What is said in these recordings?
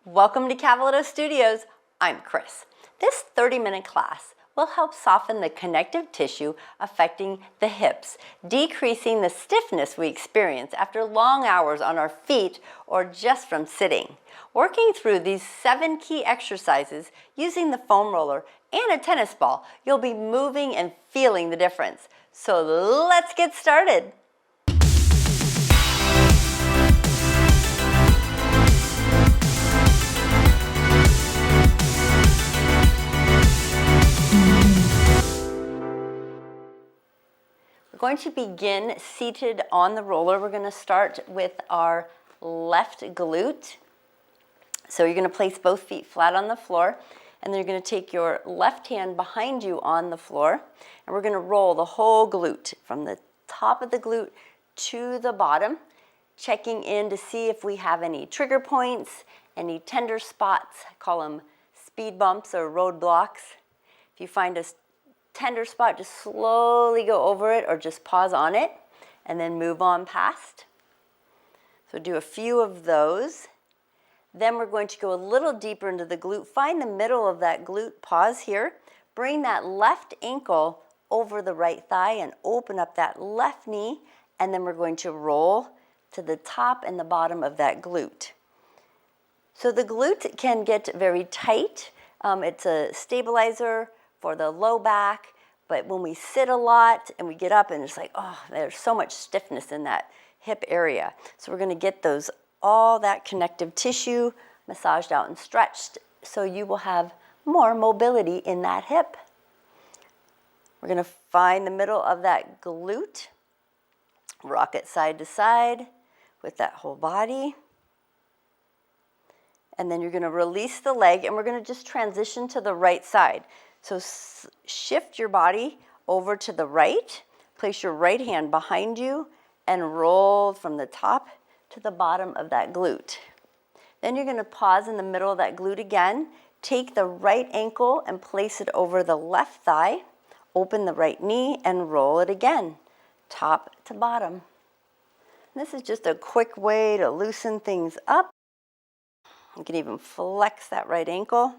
Welcome to Cavaletto Studios. I'm Chris. This 30-minute class will help soften the connective tissue affecting the hips, decreasing the stiffness we experience after long hours on our feet or just from sitting. Working through these 7 key exercises using the foam roller and a tennis ball, you'll be moving and feeling the difference. So let's get started. We're going to begin seated on the roller. We're going to start with our left glute. So you're going to place both feet flat on the floor, and then you're going to take your left hand behind you on the floor, and we're going to roll the whole glute from the top of the glute to the bottom, checking in to see if we have any trigger points, any tender spots. I call them speed bumps or roadblocks. If you find a tender spot, just slowly go over it or just pause on it and then move on past. So do a few of those. Then we're going to go a little deeper into the glute. Find the middle of that glute, pause here. Bring that left ankle over the right thigh and open up that left knee, and then we're going to roll to the top and the bottom of that glute. So the glute can get very tight. It's a stabilizer for the low back, but when we sit a lot and we get up and it's like, oh, there's so much stiffness in that hip area. So we're going to get all that connective tissue massaged out and stretched so you will have more mobility in that hip. We're going to find the middle of that glute, rock it side to side with that whole body. And then you're going to release the leg, and we're going to just transition to the right side. So shift your body over to the right, place your right hand behind you, and roll from the top to the bottom of that glute. Then you're going to pause in the middle of that glute again, take the right ankle and place it over the left thigh, open the right knee, and roll it again, top to bottom. And this is just a quick way to loosen things up. You can even flex that right ankle.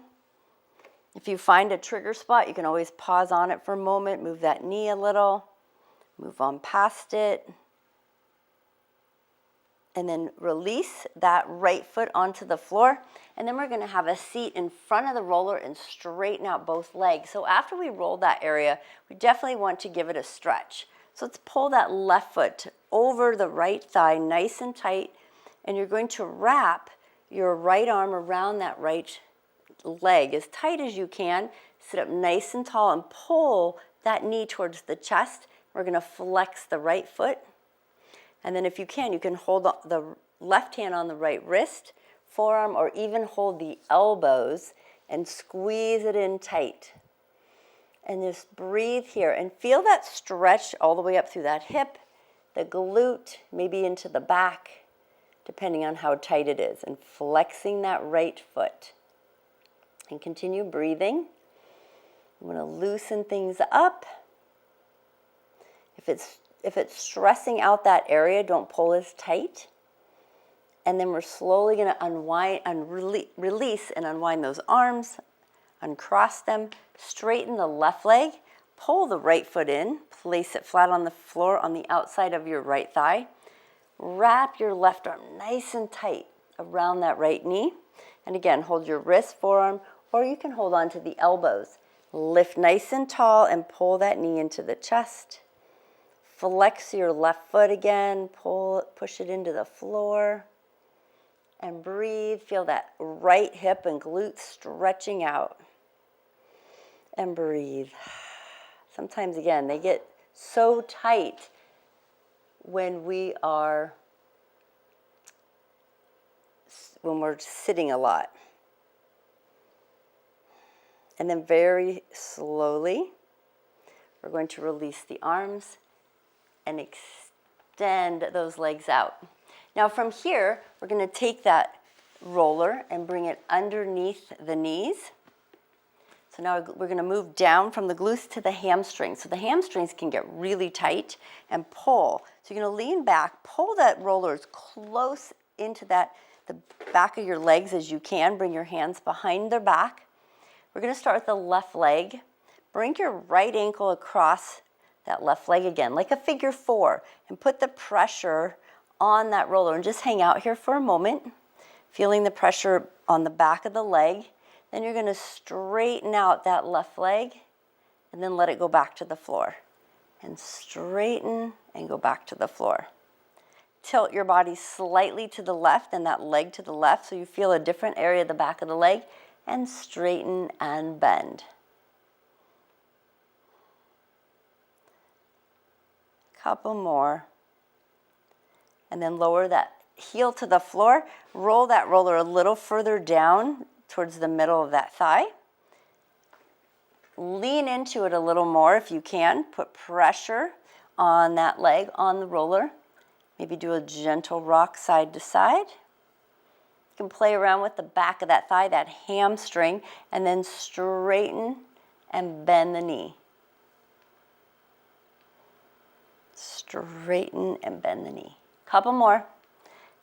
If you find a trigger spot, you can always pause on it for a moment, move that knee a little, move on past it, and then release that right foot onto the floor. And then we're going to have a seat in front of the roller and straighten out both legs. So after we roll that area, we definitely want to give it a stretch. So let's pull that left foot over the right thigh nice and tight, and you're going to wrap your right arm around that right leg as tight as you can. Sit up nice and tall and pull that knee towards the chest. We're going to flex the right foot. And then if you can hold the left hand on the right wrist, forearm, or even hold the elbows and squeeze it in tight. And just breathe here and feel that stretch all the way up through that hip, the glute, maybe into the back, depending on how tight it is, and flexing that right foot. And continue breathing. You want to loosen things up. If it's stressing out that area, don't pull as tight. And then we're slowly going to unwind and release and unwind those arms, uncross them, straighten the left leg, pull the right foot in, place it flat on the floor on the outside of your right thigh. Wrap your left arm nice and tight around that right knee. And again, hold your wrist, forearm, or you can hold on to the elbows. Lift nice and tall and pull that knee into the chest. Flex your left foot again, push it into the floor. And breathe, feel that right hip and glute stretching out. And breathe. Sometimes, again, they get so tight when we're sitting a lot. And then very slowly, we're going to release the arms and extend those legs out. Now from here, we're going to take that roller and bring it underneath the knees. So now we're going to move down from the glutes to the hamstrings. So the hamstrings can get really tight and pull. So you're going to lean back, pull that roller as close into that the back of your legs as you can. Bring your hands behind their back. We're going to start with the left leg. Bring your right ankle across that left leg again, like a figure 4, and put the pressure on that roller and just hang out here for a moment, feeling the pressure on the back of the leg. Then you're going to straighten out that left leg and then let it go back to the floor. And straighten and go back to the floor. Tilt your body slightly to the left and that leg to the left so you feel a different area of the back of the leg, and straighten and bend. Couple more. And then lower that heel to the floor. Roll that roller a little further down towards the middle of that thigh. Lean into it a little more if you can. Put pressure on that leg, on the roller. Maybe do a gentle rock side to side. You can play around with the back of that thigh, that hamstring, and then straighten and bend the knee. Straighten and bend the knee. Couple more.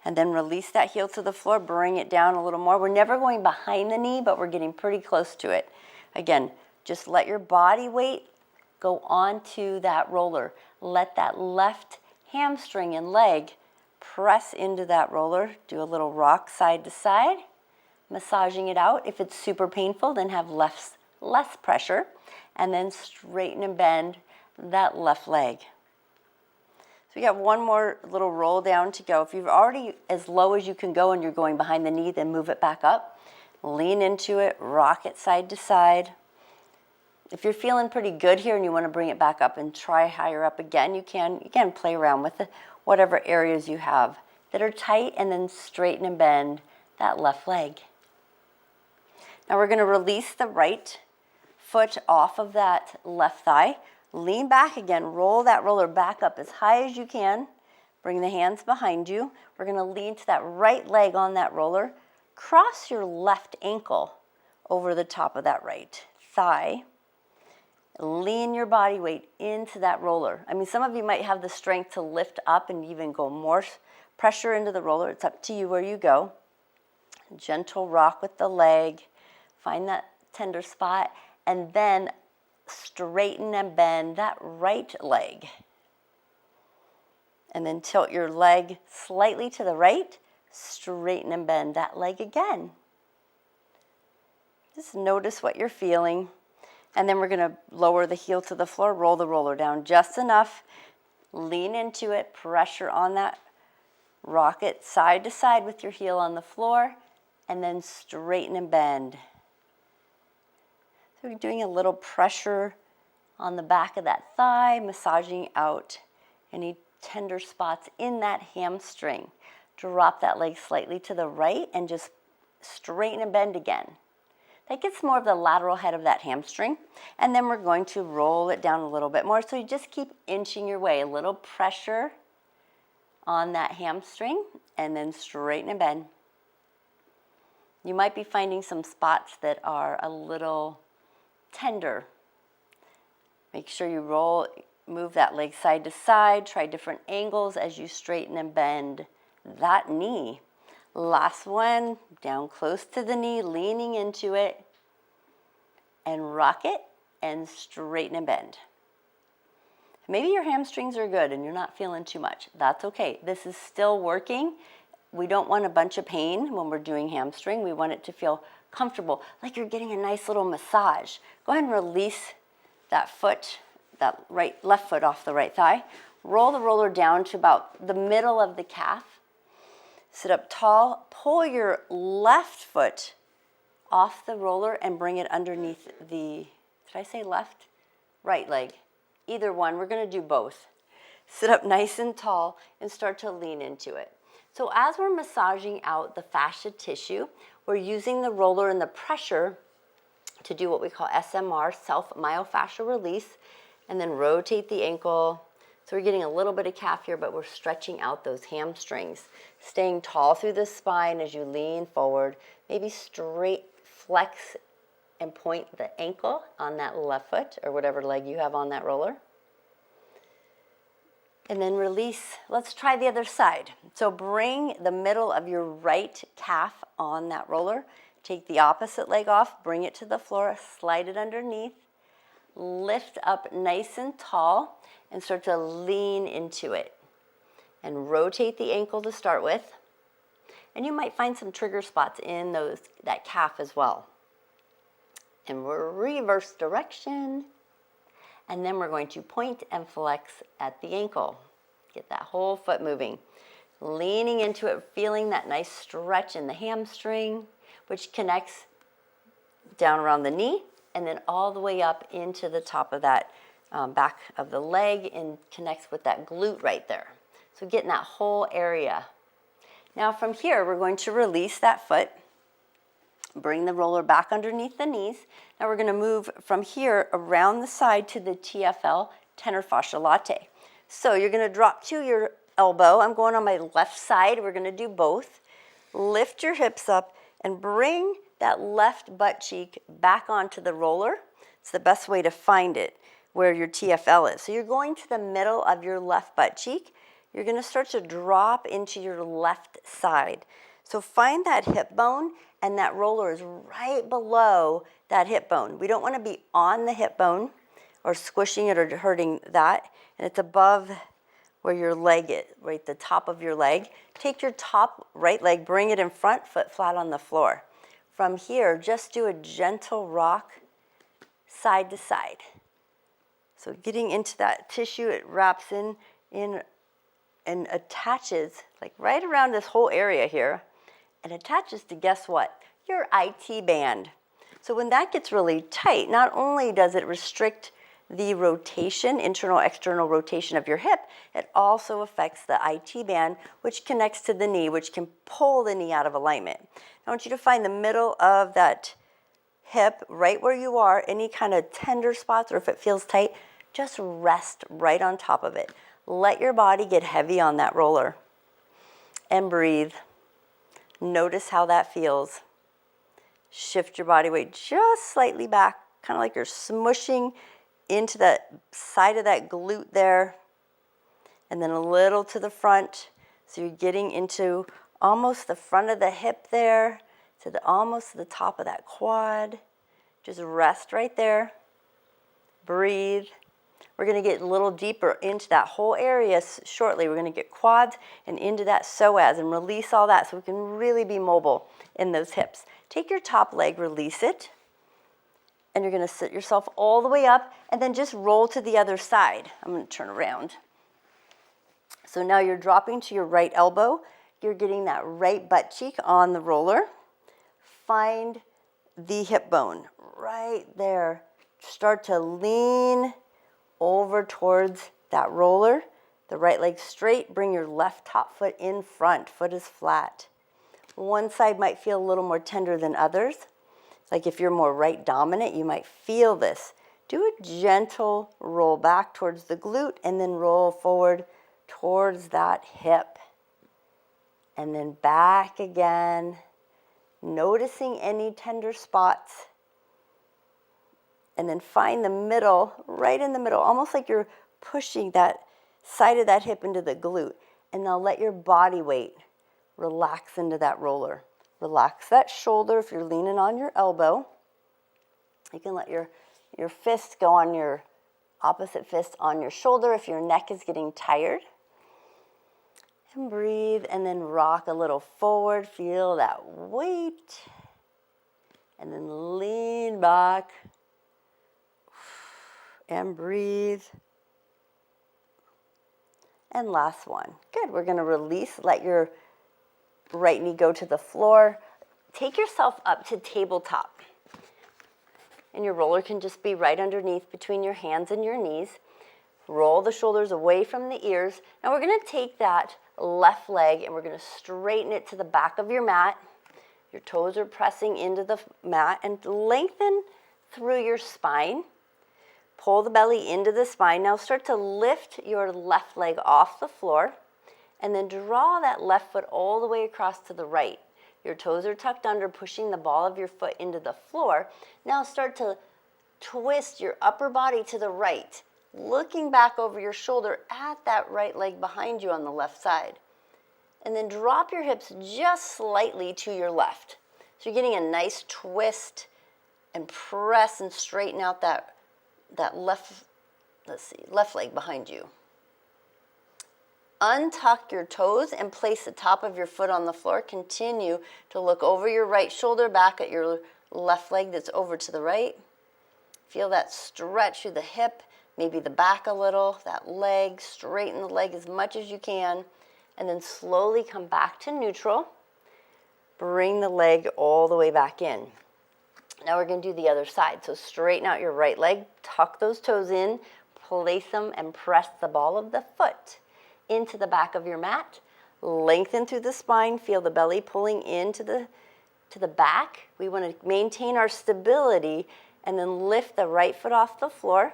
And then release that heel to the floor. Bring it down a little more. We're never going behind the knee, but we're getting pretty close to it. Again, just let your body weight go onto that roller. Let that left hamstring and leg press into that roller. Do a little rock side to side, massaging it out. If it's super painful, then have less pressure. And then straighten and bend that left leg. So we got one more little roll down to go. If you've already as low as you can go and you're going behind the knee, then move it back up. Lean into it, rock it side to side. If you're feeling pretty good here and you want to bring it back up and try higher up again, you can. Again, play around with whatever areas you have that are tight, and then straighten and bend that left leg. Now we're going to release the right foot off of that left thigh. Lean back again. Roll that roller back up as high as you can. Bring the hands behind you. We're going to lean to that right leg on that roller. Cross your left ankle over the top of that right thigh. Lean your body weight into that roller. I mean, some of you might have the strength to lift up and even go more pressure into the roller. It's up to you where you go. Gentle rock with the leg. Find that tender spot. And then straighten and bend that right leg. And then tilt your leg slightly to the right. Straighten and bend that leg again. Just notice what you're feeling. And then we're going to lower the heel to the floor, roll the roller down just enough, lean into it, pressure on that, rock it side to side with your heel on the floor, and then straighten and bend. So we're doing a little pressure on the back of that thigh, massaging out any tender spots in that hamstring. Drop that leg slightly to the right and just straighten and bend again. That gets more of the lateral head of that hamstring. And then we're going to roll it down a little bit more. So you just keep inching your way. A little pressure on that hamstring and then straighten and bend. You might be finding some spots that are a little tender. Make sure you move that leg side to side. Try different angles as you straighten and bend that knee. Last one, down close to the knee, leaning into it, and rock it and straighten and bend. Maybe your hamstrings are good and you're not feeling too much. That's okay. This is still working. We don't want a bunch of pain when we're doing hamstring. We want it to feel comfortable, like you're getting a nice little massage. Go ahead and release that foot, that left foot off the right thigh. Roll the roller down to about the middle of the calf. Sit up tall, pull your left foot off the roller and bring it underneath did I say left? Right leg. Either one, we're going to do both. Sit up nice and tall and start to lean into it. So as we're massaging out the fascia tissue, we're using the roller and the pressure to do what we call SMR, self-myofascial release, and then rotate the ankle. So we're getting a little bit of calf here, but we're stretching out those hamstrings. Staying tall through the spine as you lean forward. Maybe straight flex and point the ankle on that left foot or whatever leg you have on that roller. And then release. Let's try the other side. So bring the middle of your right calf on that roller. Take the opposite leg off, bring it to the floor, slide it underneath, lift up nice and tall, and start to lean into it. And rotate the ankle to start with. And you might find some trigger spots in that calf as well. And we're reverse direction. And then we're going to point and flex at the ankle. Get that whole foot moving. Leaning into it, feeling that nice stretch in the hamstring, which connects down around the knee and then all the way up into the top of that back of the leg and connects with that glute right there. So getting that whole area. Now from here, we're going to release that foot. Bring the roller back underneath the knees. Now we're going to move from here around the side to the TFL, tenor fascia latte. So you're going to drop to your elbow. I'm going on my left side. We're going to do both. Lift your hips up and bring that left butt cheek back onto the roller. It's the best way to find it, where your TFL is. So you're going to the middle of your left butt cheek. You're going to start to drop into your left side. So find that hip bone, and that roller is right below that hip bone. We don't want to be on the hip bone or squishing it or hurting that. And it's above where your leg is, right the top of your leg. Take your top right leg, bring it in front, foot flat on the floor. From here, just do a gentle rock side to side. So getting into that tissue, it wraps in and attaches like right around this whole area here. It attaches to, guess what? Your IT band. So when that gets really tight, not only does it restrict the rotation, internal, external rotation of your hip, it also affects the IT band, which connects to the knee, which can pull the knee out of alignment. I want you to find the middle of that hip, right where you are, any kind of tender spots, or if it feels tight, just rest right on top of it. Let your body get heavy on that roller and breathe. Notice how that feels. Shift your body weight just slightly back, kind of like you're smushing into that side of that glute there, and then a little to the front. So you're getting into almost the front of the hip there, to almost the top of that quad. Just rest right there. Breathe. We're going to get a little deeper into that whole area shortly. We're going to get quads and into that psoas and release all that so we can really be mobile in those hips. Take your top leg, release it, and you're going to sit yourself all the way up and then just roll to the other side. I'm going to turn around. So now you're dropping to your right elbow. You're getting that right butt cheek on the roller. Find the hip bone right there. Start to lean over towards that roller. The right leg straight. Bring your left top foot in front. Foot is flat. One side might feel a little more tender than others. Like if you're more right dominant, you might feel this. Do a gentle roll back towards the glute and then roll forward towards that hip. And then back again, noticing any tender spots. And then find the middle, right in the middle, almost like you're pushing that side of that hip into the glute. And now let your body weight relax into that roller. Relax that shoulder if you're leaning on your elbow. You can let your fist go on your opposite fist on your shoulder if your neck is getting tired. And breathe and then rock a little forward. Feel that weight. And then lean back. And breathe. And last one. Good. We're going to release. Let your right knee go to the floor. Take yourself up to tabletop. And your roller can just be right underneath between your hands and your knees. Roll the shoulders away from the ears. Now we're going to take that left leg and we're going to straighten it to the back of your mat. Your toes are pressing into the mat and lengthen through your spine. Pull the belly into the spine. Now start to lift your left leg off the floor and then draw that left foot all the way across to the right. Your toes are tucked under, pushing the ball of your foot into the floor. Now start to twist your upper body to the right. looking back over your shoulder at that right leg behind you on the left side. And then drop your hips just slightly to your left. So you're getting a nice twist and press and straighten out that left, left leg behind you. Untuck your toes and place the top of your foot on the floor. Continue to look over your right shoulder, back at your left leg that's over to the right. Feel that stretch through the hip, maybe the back a little, that leg, straighten the leg as much as you can, and then slowly come back to neutral. Bring the leg all the way back in. Now we're going to do the other side. So straighten out your right leg, tuck those toes in, place them, and press the ball of the foot into the back of your mat. Lengthen through the spine, feel the belly pulling into the back. We want to maintain our stability and then lift the right foot off the floor.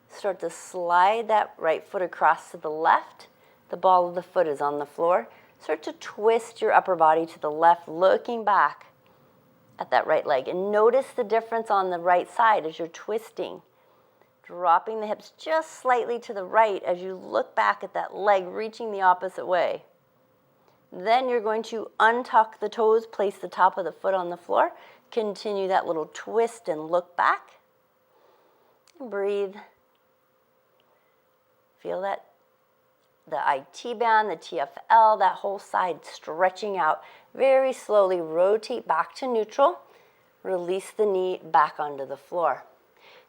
Start to slide that right foot across to the left. The ball of the foot is on the floor. Start to twist your upper body to the left, looking back at that right leg. And notice the difference on the right side as you're twisting. Dropping the hips just slightly to the right as you look back at that leg, reaching the opposite way. Then you're going to untuck the toes, place the top of the foot on the floor. Continue that little twist and look back. And breathe. Feel that, the IT band, the TFL, that whole side stretching out. Very slowly rotate back to neutral. Release the knee back onto the floor.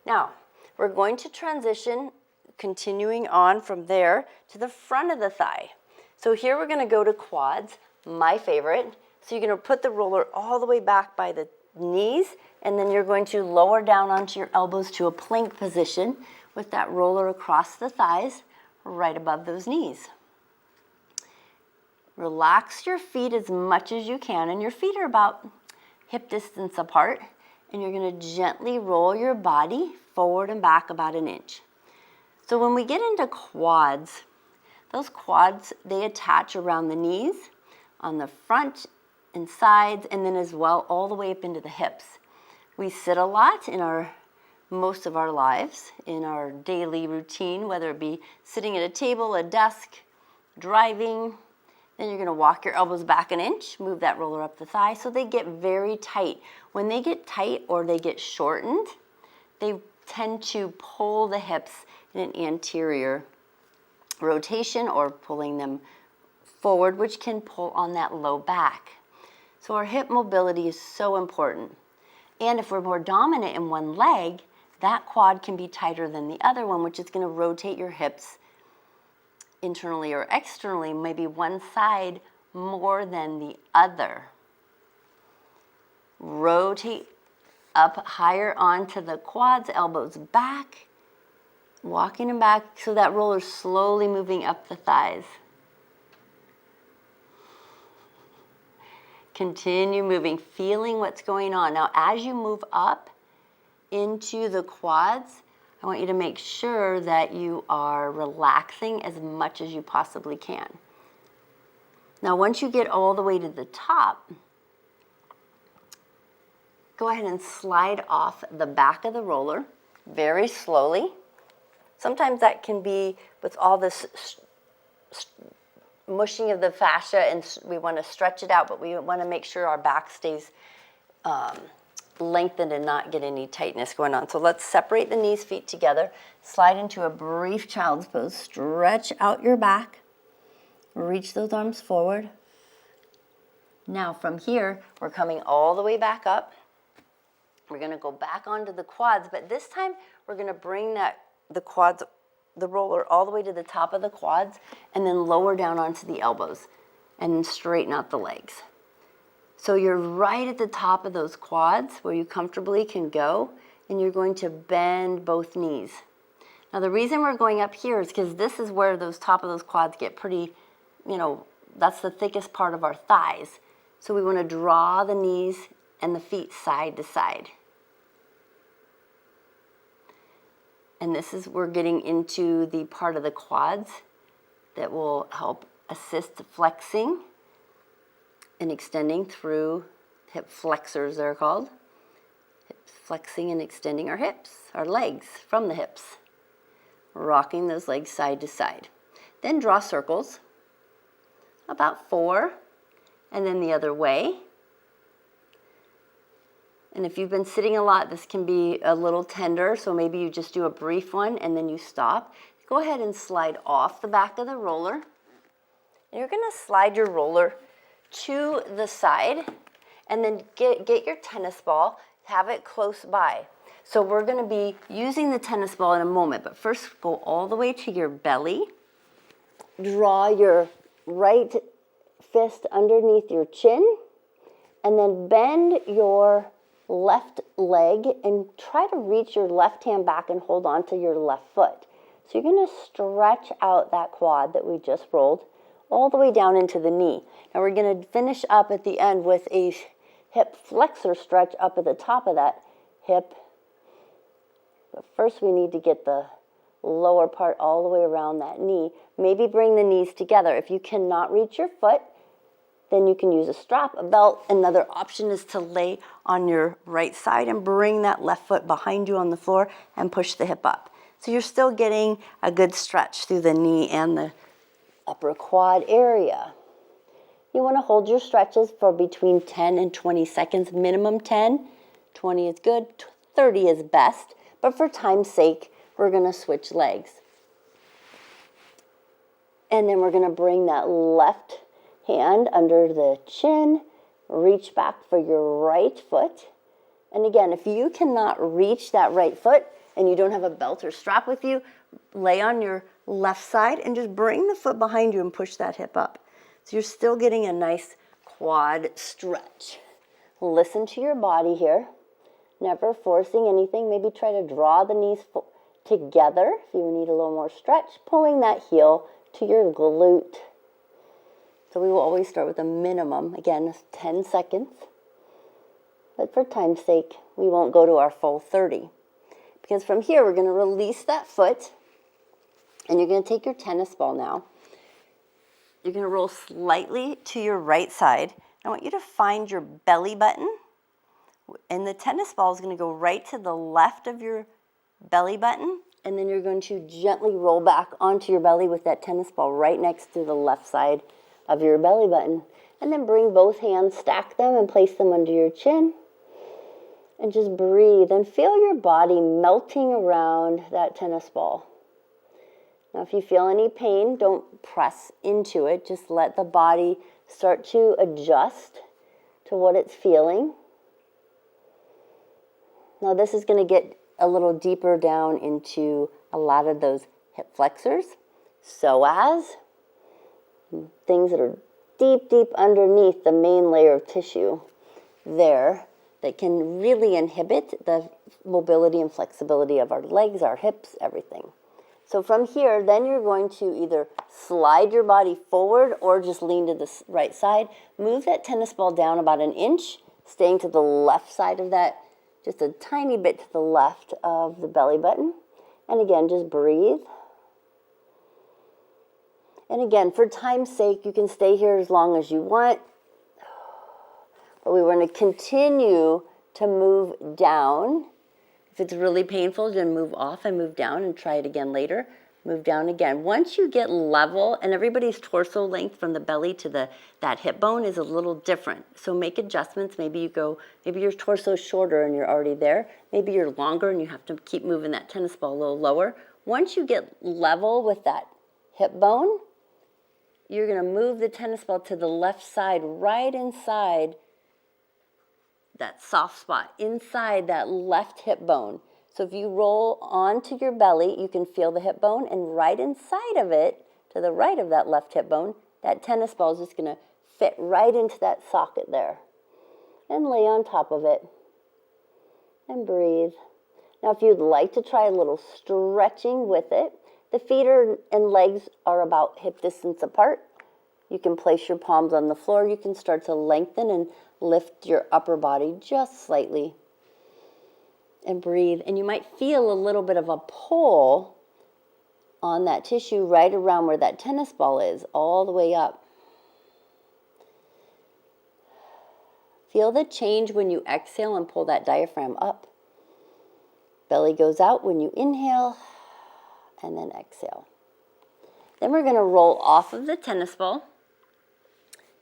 Now, we're going to transition, continuing on from there to the front of the thigh. So here we're going to go to quads, my favorite. So you're going to put the roller all the way back by the knees, and then you're going to lower down onto your elbows to a plank position with that roller across the thighs, right above those knees. Relax your feet as much as you can, and your feet are about hip distance apart, and you're going to gently roll your body forward and back about an inch. So when we get into quads, those quads, they attach around the knees, on the front and sides, and then as well all the way up into the hips. We sit a lot in most of our lives, in our daily routine, whether it be sitting at a table, a desk, driving. Then you're going to walk your elbows back an inch, move that roller up the thigh so they get very tight. When they get tight or they get shortened, they tend to pull the hips in an anterior rotation or pulling them forward, which can pull on that low back. So our hip mobility is so important. And if we're more dominant in one leg, that quad can be tighter than the other one, which is going to rotate your hips internally or externally, maybe one side more than the other. Rotate up higher onto the quads, elbows back, walking them back so that roller is slowly moving up the thighs. Continue moving, feeling what's going on. Now, as you move up into the quads, I want you to make sure that you are relaxing as much as you possibly can. Now, once you get all the way to the top, go ahead and slide off the back of the roller very slowly. Sometimes that can be with all this mushing of the fascia, and we want to stretch it out, but we want to make sure our back stays lengthened and not get any tightness going on. So let's separate the knees, feet together, slide into a brief child's pose, stretch out your back, reach those arms forward. Now from here, we're coming all the way back up. We're going to go back onto the quads, but this time we're going to bring the roller all the way to the top of the quads and then lower down onto the elbows and straighten out the legs. So you're right at the top of those quads where you comfortably can go, and you're going to bend both knees. Now the reason we're going up here is because this is where those top of those quads get pretty, that's the thickest part of our thighs. So we want to draw the knees and the feet side to side. And we're getting into the part of the quads that will help assist flexing and extending through hip flexors, they're called. Hips flexing and extending our hips, our legs from the hips. rocking those legs side to side. Then draw circles, about 4, and then the other way. And if you've been sitting a lot, this can be a little tender, so maybe you just do a brief one and then you stop. Go ahead and slide off the back of the roller. And you're gonna slide your roller to the side and then get your tennis ball, have it close by. So we're gonna be using the tennis ball in a moment, but first go all the way to your belly. Draw your right fist underneath your chin, and then bend your left leg and try to reach your left hand back and hold on to your left foot. So you're going to stretch out that quad that we just rolled all the way down into the knee. Now we're going to finish up at the end with a hip flexor stretch up at the top of that hip. But first we need to get the lower part all the way around that knee. Maybe bring the knees together. If you cannot reach your foot, then you can use a strap, a belt. Another option is to lay on your right side and bring that left foot behind you on the floor and push the hip up. So you're still getting a good stretch through the knee and the upper quad area. You want to hold your stretches for between 10 and 20 seconds, minimum 10. 20 is good, 30 is best. But for time's sake, we're going to switch legs. And then we're going to bring that left hand under the chin, reach back for your right foot. And again, if you cannot reach that right foot and you don't have a belt or strap with you, lay on your left side and just bring the foot behind you and push that hip up. So you're still getting a nice quad stretch. Listen to your body here, never forcing anything. Maybe try to draw the knees together if you need a little more stretch, pulling that heel to your glute. So we will always start with a minimum, again, 10 seconds. But for time's sake, we won't go to our full 30. Because from here, we're going to release that foot, and you're going to take your tennis ball now. You're going to roll slightly to your right side. I want you to find your belly button, and the tennis ball is going to go right to the left of your belly button, and then you're going to gently roll back onto your belly with that tennis ball right next to the left side of your belly button. And then bring both hands, stack them, and place them under your chin. And just breathe and feel your body melting around that tennis ball. Now, if you feel any pain, don't press into it. Just let the body start to adjust to what it's feeling. Now, this is going to get a little deeper down into a lot of those hip flexors, psoas, things that are deep, deep underneath the main layer of tissue there that can really inhibit the mobility and flexibility of our legs, our hips, everything. So from here, then you're going to either slide your body forward or just lean to the right side. Move that tennis ball down about an inch, staying to the left side of that, just a tiny bit to the left of the belly button. And again, just breathe. And again, for time's sake, you can stay here as long as you want. But we want to continue to move down. If it's really painful, then move off and move down and try it again later. Move down again. Once you get level, and everybody's torso length from the belly to that hip bone is a little different. So make adjustments. Maybe your torso is shorter and you're already there. Maybe you're longer and you have to keep moving that tennis ball a little lower. Once you get level with that hip bone, you're going to move the tennis ball to the left side, right inside that soft spot, inside that left hip bone. So if you roll onto your belly, you can feel the hip bone, and right inside of it, to the right of that left hip bone, that tennis ball is just going to fit right into that socket there. And lay on top of it. And breathe. Now if you'd like to try a little stretching with it, the feet and legs are about hip distance apart. You can place your palms on the floor. You can start to lengthen and lift your upper body just slightly. And breathe. And you might feel a little bit of a pull on that tissue right around where that tennis ball is, all the way up. Feel the change when you exhale and pull that diaphragm up. Belly goes out when you inhale. and then exhale. Then we're going to roll off of the tennis ball,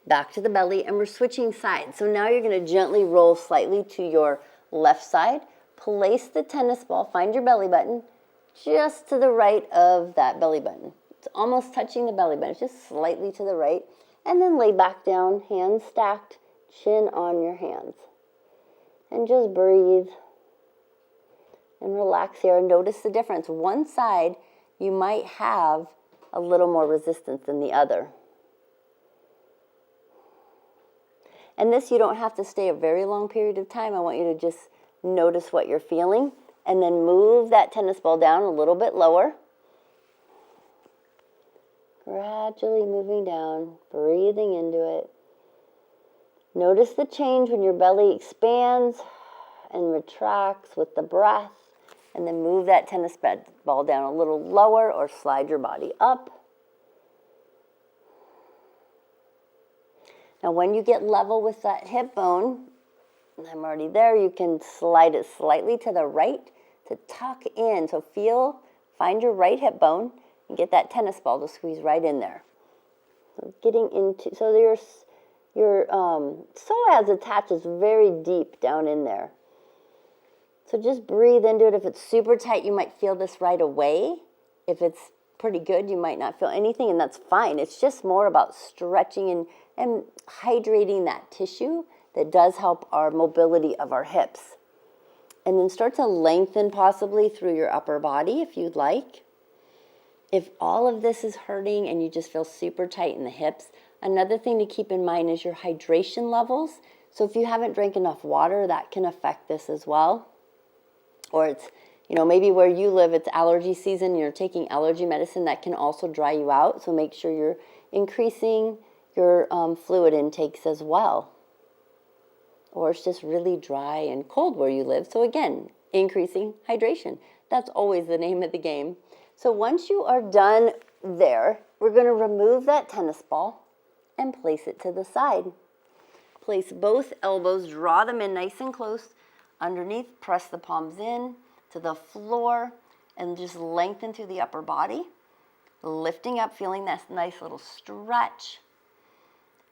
back to the belly, and we're switching sides. So now you're going to gently roll slightly to your left side. Place the tennis ball, find your belly button, just to the right of that belly button. It's almost touching the belly button, it's just slightly to the right. And then lay back down, hands stacked, chin on your hands. And just breathe and relax here. And notice the difference. One side, you might have a little more resistance than the other. And this, you don't have to stay a very long period of time. I want you to just notice what you're feeling. And then move that tennis ball down a little bit lower. Gradually moving down, breathing into it. Notice the change when your belly expands and retracts with the breath. And then move that tennis ball down a little lower or slide your body up. Now when you get level with that hip bone, and I'm already there, you can slide it slightly to the right to tuck in. So find your right hip bone and get that tennis ball to squeeze right in there. So getting into, so your psoas attaches very deep down in there. So just breathe into it. If it's super tight, you might feel this right away. If it's pretty good, you might not feel anything, and that's fine. It's just more about stretching and hydrating that tissue that does help our mobility of our hips. And then start to lengthen possibly through your upper body if you'd like. If all of this is hurting and you just feel super tight in the hips, another thing to keep in mind is your hydration levels. So if you haven't drank enough water, that can affect this as well. Or it's, maybe where you live, it's allergy season, you're taking allergy medicine, that can also dry you out. So make sure you're increasing your fluid intakes as well. Or it's just really dry and cold where you live. So again, increasing hydration. That's always the name of the game. So once you are done there, we're going to remove that tennis ball and place it to the side. Place both elbows, draw them in nice and close. Underneath, press the palms in to the floor and just lengthen through the upper body. Lifting up, feeling that nice little stretch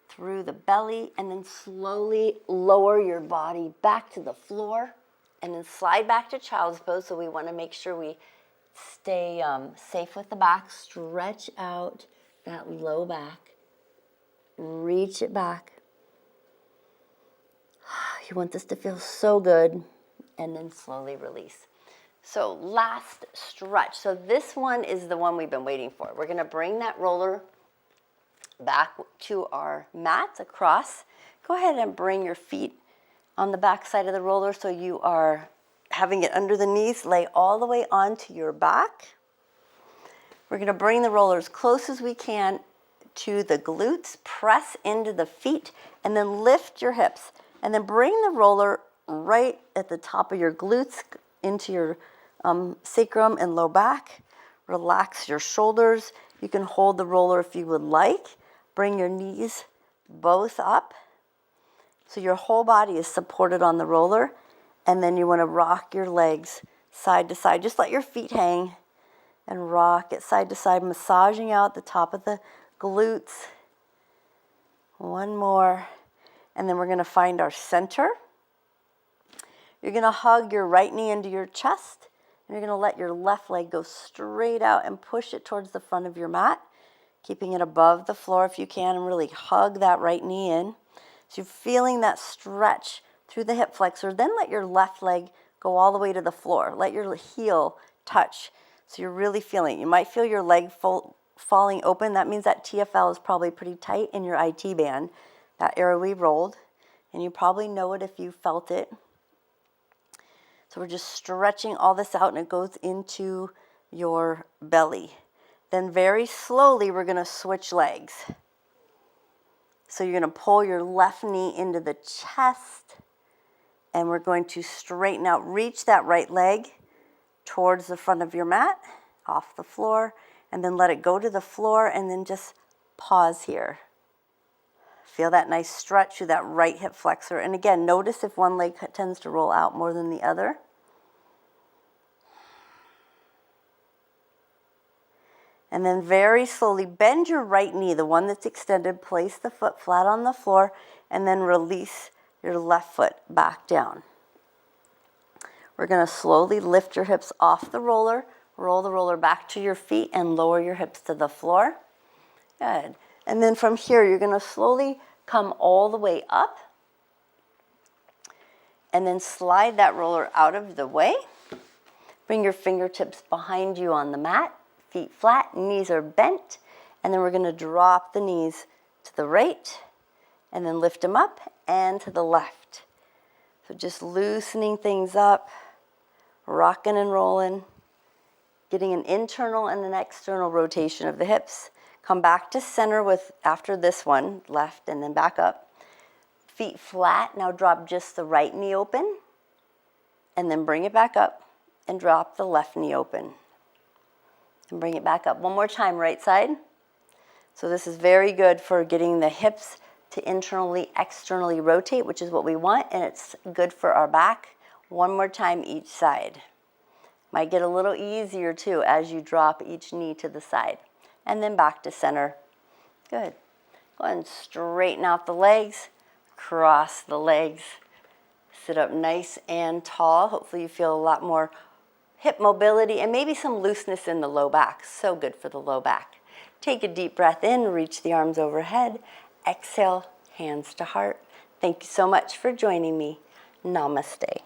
through the belly, and then slowly lower your body back to the floor and then slide back to child's pose. So we want to make sure we stay safe with the back. Stretch out that low back. Reach it back. You want this to feel so good, and then slowly release. So last stretch. So this one is the one we've been waiting for. We're going to bring that roller back to our mat across. Go ahead and bring your feet on the back side of the roller so you are having it under the knees. Lay all the way onto your back. We're going to bring the roller as close as we can to the glutes. Press into the feet and then lift your hips. And then bring the roller right at the top of your glutes into your sacrum and low back. Relax your shoulders. You can hold the roller if you would like. Bring your knees both up so your whole body is supported on the roller. And then you want to rock your legs side to side. Just let your feet hang and rock it side to side, massaging out the top of the glutes. One more. And then we're going to find our center. You're going to hug your right knee into your chest. And you're going to let your left leg go straight out and push it towards the front of your mat, keeping it above the floor if you can, and really hug that right knee in. So you're feeling that stretch through the hip flexor. Then let your left leg go all the way to the floor. Let your heel touch. So you're really feeling it. You might feel your leg falling open. That means that TFL is probably pretty tight in your IT band. That area we rolled, and you probably know it if you felt it. So we're just stretching all this out, and it goes into your belly. Then very slowly, we're going to switch legs. So you're going to pull your left knee into the chest, and we're going to straighten out, reach that right leg towards the front of your mat, off the floor, and then let it go to the floor, and then just pause here. Feel that nice stretch through that right hip flexor. And again, notice if one leg tends to roll out more than the other. And then very slowly bend your right knee, the one that's extended, place the foot flat on the floor, and then release your left foot back down. We're going to slowly lift your hips off the roller, roll the roller back to your feet, and lower your hips to the floor. Good. And then from here, you're going to slowly come all the way up, and then slide that roller out of the way. Bring your fingertips behind you on the mat, feet flat, knees are bent, and then we're going to drop the knees to the right, and then lift them up and to the left. So just loosening things up, rocking and rolling, getting an internal and an external rotation of the hips. Come back to center with, after this one, left and then back up. Feet flat, now drop just the right knee open, and then bring it back up and drop the left knee open. And bring it back up. One more time, right side. So this is very good for getting the hips to internally, externally rotate, which is what we want, and it's good for our back. One more time each side. Might get a little easier too as you drop each knee to the side. And then back to center. Good. Go ahead and straighten out the legs, cross the legs, sit up nice and tall. Hopefully you feel a lot more hip mobility and maybe some looseness in the low back. So good for the low back. Take a deep breath in, reach the arms overhead. Exhale, hands to heart. Thank you so much for joining me. Namaste.